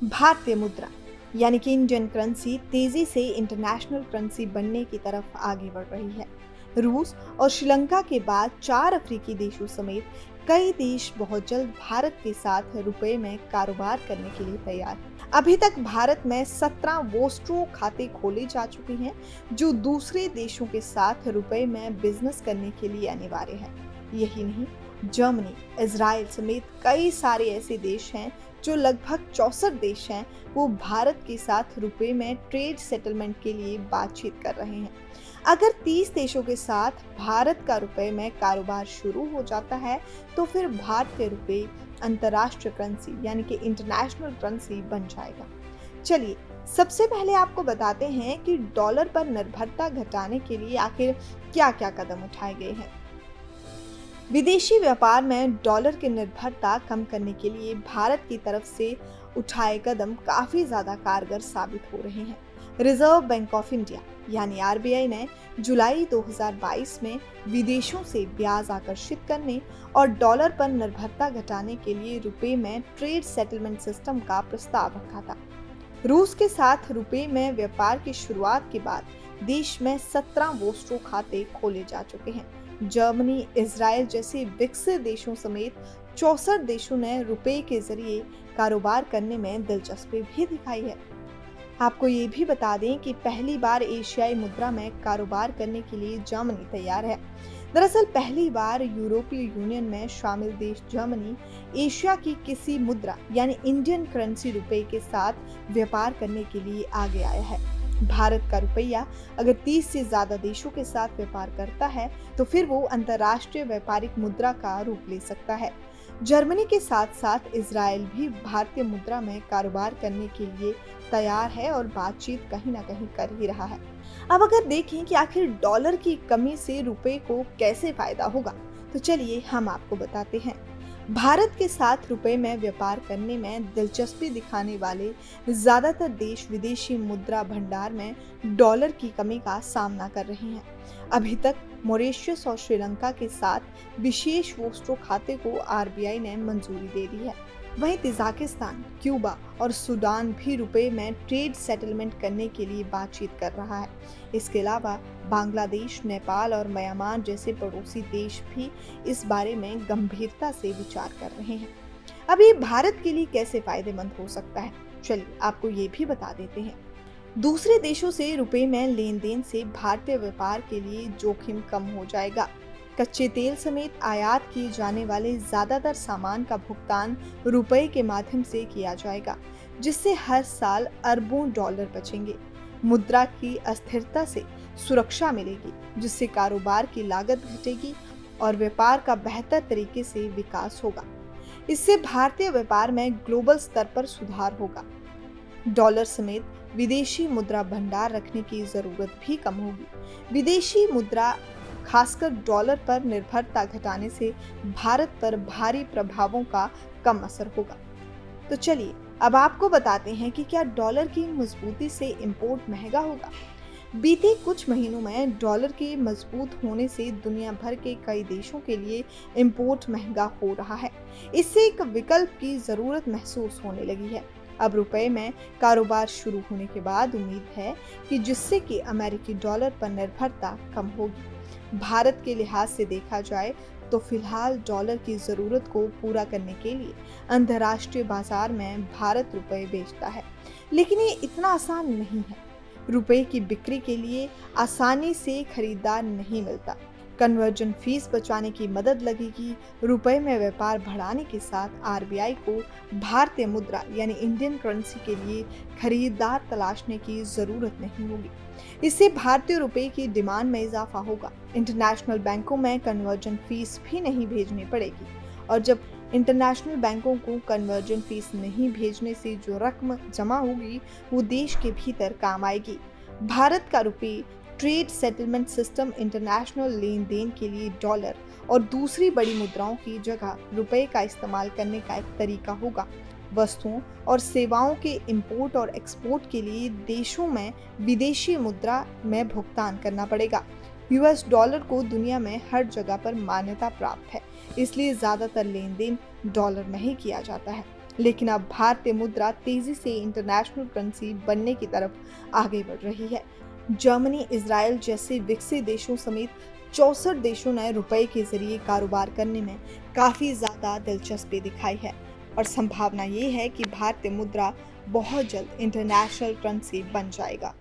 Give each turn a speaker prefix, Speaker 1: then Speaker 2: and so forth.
Speaker 1: भारतीय मुद्रा यानी कि इंडियन करेंसी तेजी से इंटरनेशनल करेंसी बनने की तरफ आगे बढ़ रही है। रूस और श्रीलंका के बाद 4 अफ्रीकी देशों समेत कई देश बहुत जल्द भारत के साथ रुपए में कारोबार करने के लिए तैयार हैं। अभी तक भारत में 17 वोस्ट्रो खाते खोले जा चुके हैं, जो दूसरे देशों के साथ रुपए में बिजनेस करने के लिए अनिवार्य है। यही नहीं, जर्मनी, इजराइल समेत कई सारे ऐसे देश हैं जो लगभग 64 देश हैं, वो भारत के साथ रुपए में ट्रेड सेटलमेंट के लिए बातचीत कर रहे हैं। अगर 30 देशों के साथ भारत का रुपए में कारोबार शुरू हो जाता है, तो फिर भारतीय रुपए अंतर्राष्ट्रीय करेंसी यानी कि इंटरनेशनल करेंसी बन जाएगा। चलिए, सबसे पहले आपको बताते हैं कि डॉलर पर निर्भरता घटाने के लिए आखिर क्या-क्या कदम उठाए गए हैं। विदेशी व्यापार में डॉलर की निर्भरता कम करने के लिए भारत की तरफ से उठाए कदम काफी ज्यादा कारगर साबित हो रहे हैं। रिजर्व बैंक ऑफ इंडिया यानी आरबीआई ने जुलाई 2022 में विदेशों से ब्याज आकर्षित करने और डॉलर पर निर्भरता घटाने के लिए रुपए में ट्रेड सेटलमेंट सिस्टम का प्रस्ताव रखा था। रूस के साथ रुपए में व्यापार की शुरुआत के बाद देश में 17 वोस्ट्रो खाते खोले जा चुके हैं। जर्मनी, इजराइल जैसे विकसित देशों समेत 64 देशों ने रुपए के जरिए कारोबार करने में दिलचस्पी भी दिखाई है। आपको ये भी बता दें कि पहली बार एशियाई मुद्रा में कारोबार करने के लिए जर्मनी तैयार है। दरअसल पहली बार यूरोपीय यूनियन में शामिल देश जर्मनी एशिया की किसी मुद्रा यानी इंडियन करेंसी रुपए के साथ व्यापार करने के लिए आगे आया है। भारत का रुपया अगर 30 से ज्यादा देशों के साथ व्यापार करता है, तो फिर वो अंतर्राष्ट्रीय व्यापारिक मुद्रा का रूप ले सकता है। जर्मनी के साथ साथ इजराइल भी भारतीय मुद्रा में कारोबार करने के लिए तैयार है और बातचीत कहीं ना कहीं कर ही रहा है। अब अगर देखें कि आखिर डॉलर की कमी से रुपए को कैसे फायदा होगा, तो चलिए हम आपको बताते हैं। भारत के साथ रुपए में व्यापार करने में दिलचस्पी दिखाने वाले ज्यादातर देश विदेशी मुद्रा भंडार में डॉलर की कमी का सामना कर रहे हैं। अभी तक मॉरिशस और श्रीलंका के साथ विशेष वोस्ट्रो खाते को आरबीआई ने मंजूरी दे दी है। वहीं तजाकिस्तान, क्यूबा और सूडान भी रुपए में ट्रेड सेटलमेंट करने के लिए बातचीत कर रहा है। इसके अलावा बांग्लादेश, नेपाल और म्यांमार जैसे पड़ोसी देश भी इस बारे में गंभीरता से विचार कर रहे हैं। अब ये भारत के लिए कैसे फायदेमंद हो सकता है, चलिए आपको ये भी बता देते हैं। दूसरे देशों से रुपए में लेन देन से भारतीय व्यापार के लिए जोखिम कम हो जाएगा। कच्चे तेल समेत आयात किए जाने वाले ज्यादातर सामान का भुगतान रुपए के माध्यम से किया जाएगा, जिससे हर साल अरबों डॉलर बचेंगे। मुद्रा की अस्थिरता से सुरक्षा मिलेगी, जिससे कारोबार की लागत घटेगी और व्यापार का बेहतर तरीके से विकास होगा। इससे भारतीय व्यापार में ग्लोबल स्तर पर सुधार होगा। डॉलर समेत विदेशी मुद्रा भंडार रखने की जरूरत भी कम होगी। विदेशी मुद्रा, खासकर डॉलर पर निर्भरता घटाने से भारत पर भारी प्रभावों का कम असर होगा। तो चलिए अब आपको बताते हैं कि क्या डॉलर की मजबूती से इंपोर्ट महंगा होगा। बीते कुछ महीनों में डॉलर के मजबूत होने से दुनिया भर के कई देशों के लिए इंपोर्ट महंगा हो रहा है। इससे एक विकल्प की जरूरत महसूस होने लगी है। अब रुपए में कारोबार शुरू होने के बाद उम्मीद है कि जिससे कि अमेरिकी डॉलर पर निर्भरता कम होगी। भारत के लिहाज से देखा जाए तो फिलहाल डॉलर की जरूरत को पूरा करने के लिए अंतर्राष्ट्रीय बाजार में भारत रुपए बेचता है, लेकिन ये इतना आसान नहीं है। रुपए की बिक्री के लिए आसानी से खरीदार नहीं मिलता। कन्वर्जन फीस बचाने की मदद लगेगी। रुपए में व्यापार बढ़ाने के साथ आरबीआई को भारतीय मुद्रा यानी इंडियन करेंसी के लिए खरीदार तलाशने की जरूरत नहीं होगी। इससे भारतीय रुपए की डिमांड में इजाफा होगा। इंटरनेशनल बैंकों में कन्वर्जन फीस भी नहीं भेजनी पड़ेगी, और जब इंटरनेशनल बैंकों को कन्वर्जन फीस नहीं भेजने से जो रकम जमा होगी, वो देश के भीतर काम आएगी। भारत का रुपए ट्रेड सेटलमेंट सिस्टम इंटरनेशनल लेन देन के लिए डॉलर और दूसरी बड़ी मुद्राओं की जगह रुपए का इस्तेमाल करने का एक तरीका होगा। वस्तुओं और सेवाओं के इंपोर्ट और एक्सपोर्ट के लिए देशों में विदेशी मुद्रा में भुगतान करना पड़ेगा। यूएस डॉलर को दुनिया में हर जगह पर मान्यता प्राप्त है, इसलिए ज्यादातर लेन देन डॉलर में ही किया जाता है। लेकिन अब भारतीय मुद्रा तेजी से इंटरनेशनल करेंसी बनने की तरफ आगे बढ़ रही है। जर्मनी, इजराइल जैसे विकसित देशों समेत 64 देशों ने रुपए के जरिए कारोबार करने में काफी ज्यादा दिलचस्पी दिखाई है और संभावना ये है कि भारतीय मुद्रा बहुत जल्द इंटरनेशनल करेंसी बन जाएगा।